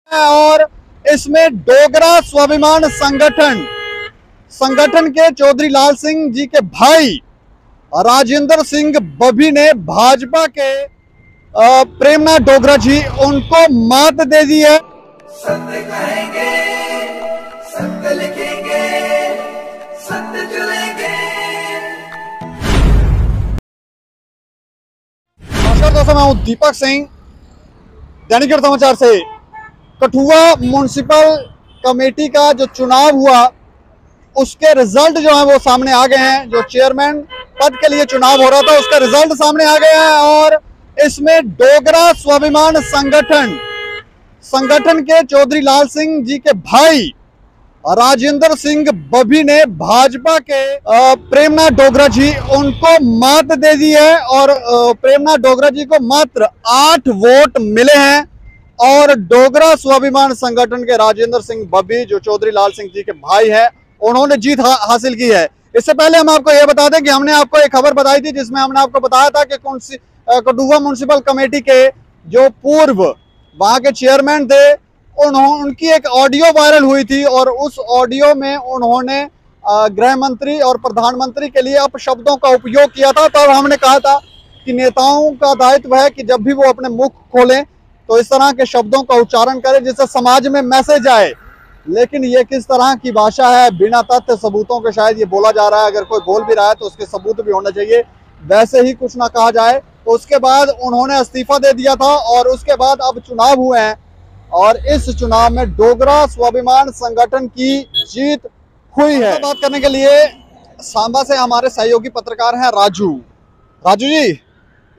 और इसमें डोगरा स्वाभिमान संगठन के चौधरी लाल सिंह जी के भाई राजेंद्र सिंह बब्बी ने भाजपा के प्रेमनाथ डोगरा जी उनको मात दे दी है। सत्य कहेंगे, सत्य लिखेंगे, सत्य चलेंगे। नमस्कार दोस्तों, मैं हूं दीपक सिंह, दैनिक समाचार से। कठुआ म्युनिसिपल कमेटी का जो चुनाव हुआ उसके रिजल्ट जो है वो सामने आ गए हैं। जो चेयरमैन पद के लिए चुनाव हो रहा था उसका रिजल्ट सामने आ गया है और इसमें डोगरा स्वाभिमान संगठन के चौधरी लाल सिंह जी के भाई राजेंद्र सिंह बब्बी ने भाजपा के प्रेमनाथ डोगरा जी उनको मात दे दी है और प्रेमनाथ डोगरा जी को मात्र 8 वोट मिले हैं और डोगरा स्वाभिमान संगठन के राजेंद्र सिंह बब्बी जो चौधरी लाल सिंह जी के भाई हैं उन्होंने जीत हासिल की है। इससे पहले हम आपको यह बता दें कि हमने आपको एक खबर बताई थी जिसमें हमने आपको बताया था कि कठुआ म्युनिसिपल कमेटी के जो पूर्व वहां के चेयरमैन थे उनकी एक ऑडियो वायरल हुई थी और उस ऑडियो में उन्होंने गृह मंत्री और प्रधानमंत्री के लिए अपशब्दों का उपयोग किया था। तब हमने कहा था कि नेताओं का दायित्व है कि जब भी वो अपने मुख खोलें तो इस तरह के शब्दों का उच्चारण करें जिससे समाज में मैसेज आए। लेकिन ये किस तरह की भाषा है, बिना तथ्य सबूतों के शायद ये बोला जा रहा है। अगर कोई बोल भी रहा है तो उसके सबूत भी होने चाहिए, वैसे ही कुछ ना कहा जाए। तो उसके बाद उन्होंने इस्तीफा दे दिया था और उसके बाद अब चुनाव हुए हैं और इस चुनाव में डोगरा स्वाभिमान संगठन की जीत हुई है। बात करने के लिए सांबा से हमारे सहयोगी पत्रकार हैं राजू जी।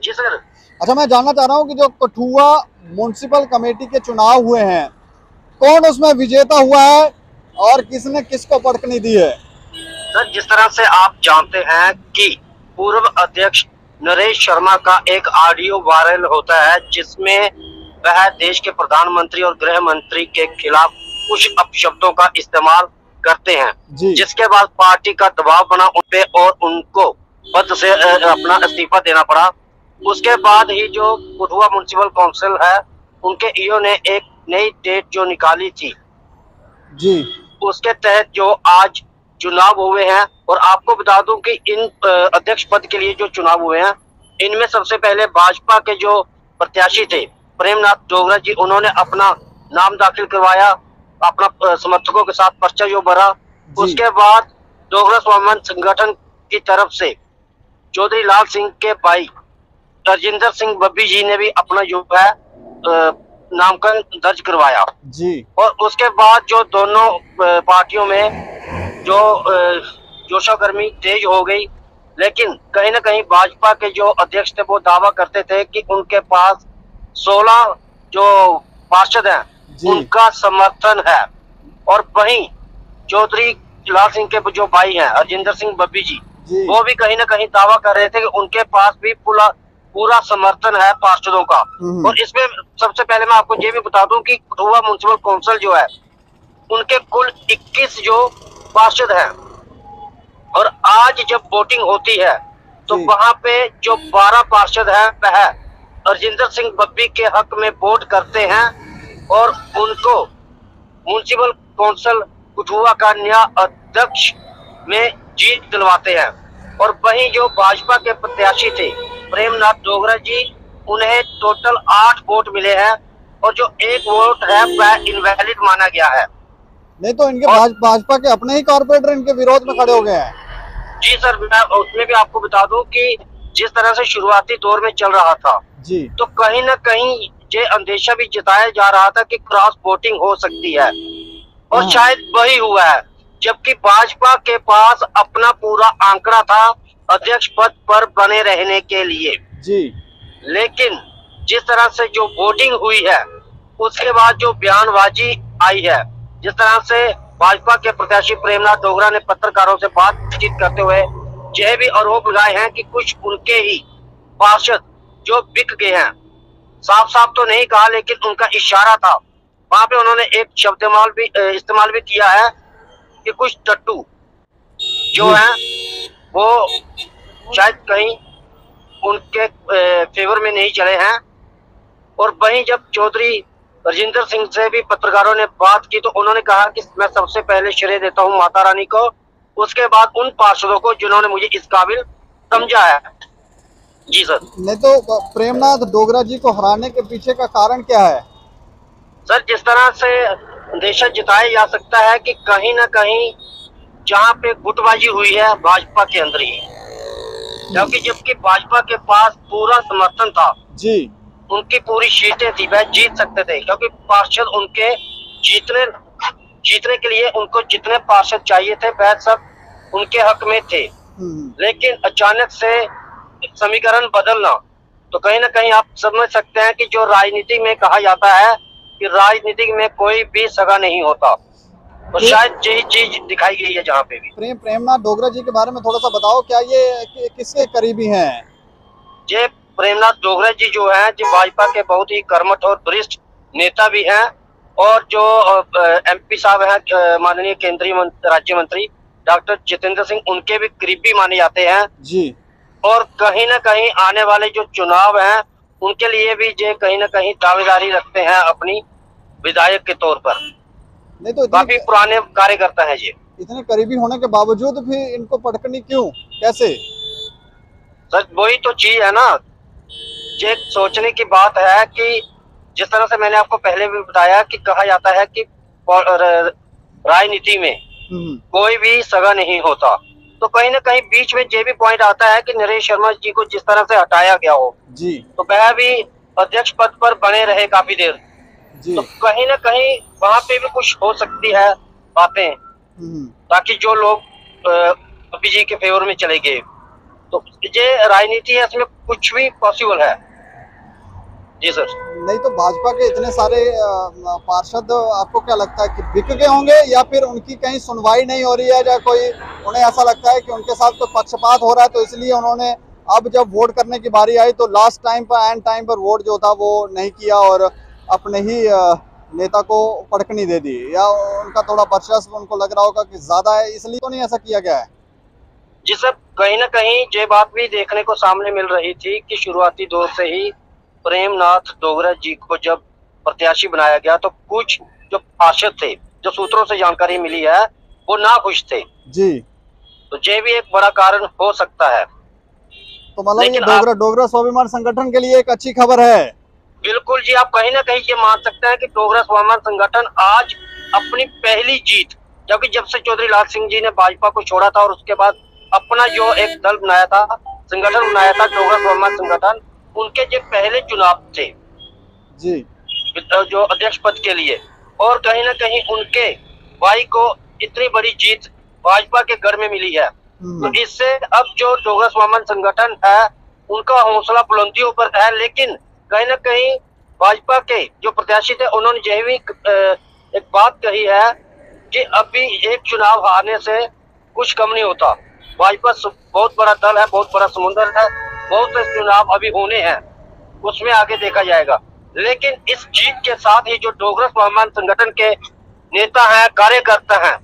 जी सर। अच्छा, मैं जानना चाह रहा हूँ कि जो कठुआ म्युनिसिपल कमेटी के चुनाव हुए हैं कौन उसमें विजेता हुआ है और किसने किसको पटकनी दी है? सर, जिस तरह से आप जानते हैं कि पूर्व अध्यक्ष नरेश शर्मा का एक ऑडियो वायरल होता है जिसमें वह देश के प्रधानमंत्री और गृह मंत्री के खिलाफ कुछ अपशब्दों का इस्तेमाल करते हैं, जिसके बाद पार्टी का दबाव बना उन पे और उनको पद से अपना इस्तीफा देना पड़ा। उसके बाद ही जो कठुआ म्युनिसिपल काउंसिल है उनके ईओ ने एक नई डेट जो निकाली थी जी, उसके तहत जो आज चुनाव हुए हैं। और आपको बता दूं कि इन अध्यक्ष पद के लिए जो चुनाव हुए हैं इनमें सबसे पहले भाजपा के जो प्रत्याशी थे प्रेमनाथ डोगरा जी, उन्होंने अपना नाम दाखिल करवाया, अपना समर्थकों के साथ पर्चा जो भरा। उसके बाद डोगरा स्वाभिमान संगठन की तरफ से चौधरी लाल सिंह के भाई राजेंद्र सिंह बब्बी जी ने भी अपना जो है नामांकन दर्ज करवाया जी। और उसके बाद जो दोनों पार्टियों में जो जोशागर्मी तेज हो गई। लेकिन कहीं ना कहीं भाजपा के जो अध्यक्ष थे वो दावा करते थे कि उनके पास 16 जो पार्षद हैं उनका समर्थन है और वहीं चौधरी लाल सिंह के जो भाई हैं राजेंद्र सिंह बब्बी जी वो भी कहीं ना कहीं दावा कर रहे थे कि उनके पास भी पूरा समर्थन है पार्षदों का। और इसमें सबसे पहले मैं आपको ये भी बता दूं कि कठुआ म्युनिसिपल काउंसिल जो है उनके कुल 21 जो पार्षद हैं और आज जब वोटिंग होती है तो वहां पे जो 12 पार्षद हैं वह राजेंद्र सिंह बब्बी के हक में वोट करते हैं और उनको म्युनिसिपल काउंसिल कठुआ का नया अध्यक्ष में जीत दिलवाते हैं। और वहीं जो भाजपा के प्रत्याशी थे प्रेमनाथ डोगरा जी, उन्हें टोटल 8 वोट मिले हैं और जो 1 वोट है वह इनवैलिड माना गया है। नहीं तो इनके भाजपा के अपने ही कॉर्पोरेटर इनके विरोध में खड़े हो गए हैं। जी सर, मैं उसमें भी आपको बता दूं कि जिस तरह से शुरुआती दौर में चल रहा था जी, तो कहीं ना कहीं ये अंदेशा भी जताया जा रहा था कि क्रॉस वोटिंग हो सकती है और शायद वही हुआ है। जबकि भाजपा के पास अपना पूरा आंकड़ा था अध्यक्ष पद पर बने रहने के लिए जी। लेकिन जिस तरह से जो वोटिंग हुई है उसके बाद जो बयानबाजी आई है, जिस तरह से भाजपा के प्रत्याशी प्रेमनाथ डोगरा ने पत्रकारों से बातचीत करते हुए यह भी आरोप लगाए हैं कि कुछ उनके ही पार्षद जो बिक गए हैं। साफ साफ तो नहीं कहा लेकिन उनका इशारा था। वहां पे उन्होंने एक शब्द इस्तेमाल भी किया है कि कुछ टट्टू जो है वो शायद कहीं उनके फेवर में नहीं चले हैं। और वहीं जब चौधरी राजेंद्र सिंह से भी पत्रकारों ने बात की तो उन्होंने कहा कि मैं सबसे पहले श्रेय देता हूं माता रानी को, उसके बाद उन पार्षदों को जिन्होंने मुझे इस काबिल समझा है। जी सर। नहीं तो प्रेमनाथ डोगरा जी को हराने के पीछे का कारण क्या है? सर, जिस तरह से अंदेशा जताया जा सकता है कि कहीं ना कहीं जहां पे गुटबाजी हुई है भाजपा के अंदर ही, क्योंकि जबकि भाजपा के पास पूरा समर्थन था जी, उनकी पूरी सीटें थी, वह जीत सकते थे, क्योंकि पार्षद उनके जीतने के लिए उनको जितने पार्षद चाहिए थे वह सब उनके हक में थे। लेकिन अचानक से समीकरण बदलना, तो कहीं ना कहीं आप समझ सकते हैं कि जो राजनीति में कहा जाता है कि राजनीति में कोई भी सगा नहीं होता, तो शायद यही चीज दिखाई गई है जहाँ पे भी। प्रेमनाथ डोगरा जी के बारे में थोड़ा सा बताओ, क्या ये किसके करीबी हैं? ये प्रेमनाथ डोगरा जी जो हैं, जो भाजपा के बहुत ही कर्मठ और वरिष्ठ नेता भी हैं, और जो एमपी साहब हैं, माननीय केंद्रीय राज्य मंत्री डॉक्टर जितेंद्र सिंह, उनके भी करीबी माने जाते हैं जी। और कहीं ना कहीं आने वाले जो चुनाव हैं उनके लिए भी ये कहीं ना कहीं दावेदारी रखते हैं अपनी विधायक के तौर पर। नहीं तो काफी पुराने कार्यकर्ता हैं ये। इतने करीबी होने के बावजूद भी इनको पटकनी क्यों, कैसे? सर, वही तो चीज है ना, ये सोचने की बात है कि जिस तरह से मैंने आपको पहले भी बताया कि कहा जाता है कि राजनीति में कोई भी सगा नहीं होता, तो कहीं ना कहीं बीच में ये भी पॉइंट आता है कि नरेश शर्मा जी को जिस तरह से हटाया गया हो जी, तो वह भी अध्यक्ष पद पर बने रहे काफी देर जी, तो कहीं ना कहीं वहां पे भी कुछ हो सकती है बातें, ताकि जो लोग अभी जी के फेवर में चले गए, तो ये राजनीति है, इसमें कुछ भी पॉसिबल है। जी सर। नहीं तो भाजपा के इतने सारे पार्षद, आपको क्या लगता है कि बिक गए होंगे, या फिर उनकी कहीं सुनवाई नहीं हो रही है, या कोई उन्हें ऐसा लगता है कि उनके साथ कोई पक्षपात हो रहा है, तो इसलिए उन्होंने अब जब वोट करने की बारी आई तो लास्ट टाइम पर, एंड टाइम पर वोट जो था वो नहीं किया और अपने ही नेता को पटकनी दे दी, या उनका थोड़ा वर्चस्व उनको लग रहा होगा कि ज्यादा है, इसलिए तो नहीं ऐसा किया गया है? जी सर, कहीं ना कहीं ये बात भी देखने को सामने मिल रही थी कि शुरुआती दौर से ही प्रेमनाथ डोगरा जी को जब प्रत्याशी बनाया गया तो कुछ जो पार्षद थे, जो सूत्रों से जानकारी मिली है, वो नाखुश थे जी, तो ये भी एक बड़ा कारण हो सकता है। तो मतलब ये डोगरा स्वाभिमान संगठन के लिए एक अच्छी खबर है। बिल्कुल जी, आप कहीं ना कहीं ये मान सकते हैं कि डोगरा स्वाभिमान संगठन आज अपनी पहली जीत, क्योंकि जब से चौधरी लाल सिंह जी ने भाजपा को छोड़ा था और उसके बाद अपना जो एक दल बनाया था, संगठन बनाया था डोगरा स्वाभिमान संगठन, उनके जो पहले चुनाव थे जी, जो अध्यक्ष पद के लिए, और कहीं ना कहीं उनके भाई को इतनी बड़ी जीत भाजपा के घर में मिली है, तो इससे अब जो डोगरा स्वाभिमान संगठन है उनका हौसला बुलंदियों पर है। लेकिन कहीं ना कहीं भाजपा के जो प्रत्याशी थे उन्होंने यह भी एक बात कही है कि अभी एक चुनाव हारने से कुछ कम नहीं होता, भाजपा बहुत बड़ा दल है, बहुत बड़ा समुद्र है, बहुत से चुनाव अभी होने हैं, उसमें आगे देखा जाएगा। लेकिन इस जीत के साथ ही जो डोगरा स्वाभिमान संगठन के नेता हैं, कार्यकर्ता हैं,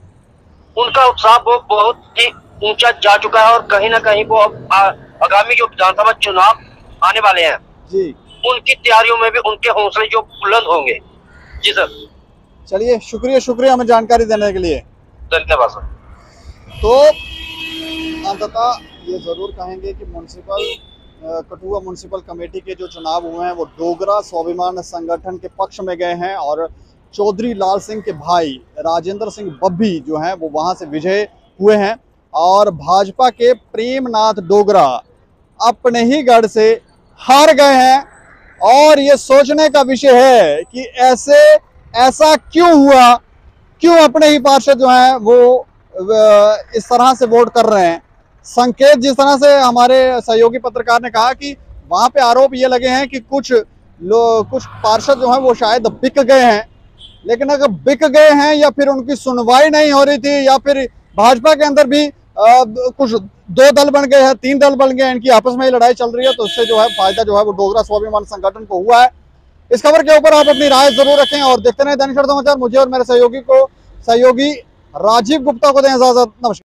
उनका उत्साह वो बहुत ही ऊंचा जा चुका है, और कहीं ना कहीं वो आगामी जो विधानसभा चुनाव आने वाले हैं जी, उनकी तैयारियों में भी उनके हौसले जो बुलंद होंगे। जी सर। चलिए, शुक्रिया हमें जानकारी देने के लिए। धन्यवाद सर। तो अंततः ये जरूर कहेंगे कि कठुआ म्युनिसिपल कमेटी के जो चुनाव हुए हैं वो डोगरा स्वाभिमान संगठन के पक्ष में गए हैं, और चौधरी लाल सिंह के भाई राजेंद्र सिंह बब्बी जो हैं वो वहां से विजय हुए हैं, और भाजपा के प्रेमनाथ डोगरा अपने ही गढ़ से हार गए हैं। और ये सोचने का विषय है कि ऐसा क्यों हुआ, क्यों अपने ही पार्षद जो हैं वो इस तरह से वोट कर रहे हैं। संकेत जिस तरह से हमारे सहयोगी पत्रकार ने कहा कि वहां पे आरोप ये लगे हैं कि कुछ पार्षद जो हैं वो शायद बिक गए हैं, लेकिन अगर बिक गए हैं या फिर उनकी सुनवाई नहीं हो रही थी, या फिर भाजपा के अंदर भी कुछ 2 दल बन गए हैं, 3 दल बन गए, इनकी आपस में ही लड़ाई चल रही है, तो इससे जो है फायदा जो है वो डोगरा स्वाभिमान संगठन को हुआ है। इस खबर के ऊपर आप अपनी राय जरूर रखें और देखते रहें दैनिक समाचार। मुझे और मेरे सहयोगी राजीव गुप्ता को दें इजाजत। नमस्कार।